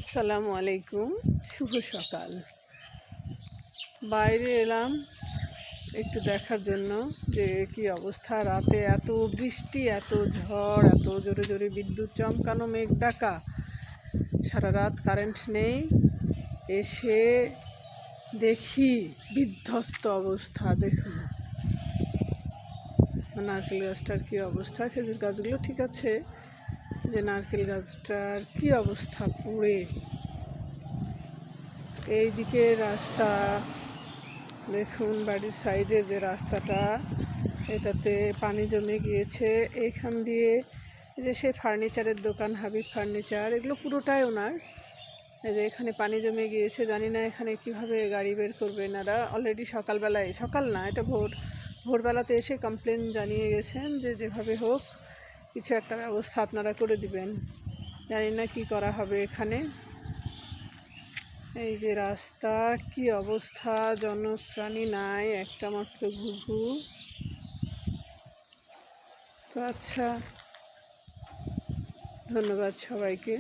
আসসালামু আলাইকুম, শুভ সকাল। বাইরে এলাম একটু দেখার জন্য যে কি অবস্থা। রাতে এত বৃষ্টি, এত ঝড়, এত জোরে জোরে বিদ্যুৎ চমকানো, মেঘ ডাকা, সারা রাত কারেন্ট নেই। এসে দেখি বিধ্বস্ত অবস্থা। দেখুন নারকেল গাছটার কী অবস্থা। খেজুর গাছগুলো ঠিক আছে, যে নারকেল গাছটার কী অবস্থা পুড়ে। এই দিকে রাস্তা দেখুন, বাড়ির সাইডে যে রাস্তাটা, এটাতে পানি জমে গিয়েছে। এইখান দিয়ে যে সে ফার্নিচারের দোকান, হাবিব ফার্নিচার, এগুলো পুরোটাই ওনার। এই যে এখানে পানি জমে গিয়েছে, জানি না এখানে কিভাবে গাড়ি বের করবে এনারা। অলরেডি সকালবেলায়, সকাল না, এটা ভোরবেলাতে এসে কমপ্লেন জানিয়ে গেছেন যে যেভাবে হোক কিছু একটা ব্যবস্থা আপনারা করে দিবেন। জানি না কি করা হবে এখানে। এই যে রাস্তা, কি অবস্থা, জনপ্রাণী নাই, একটা মাত্র ঘুঘু। তো আচ্ছা, ধন্যবাদ সবাইকে।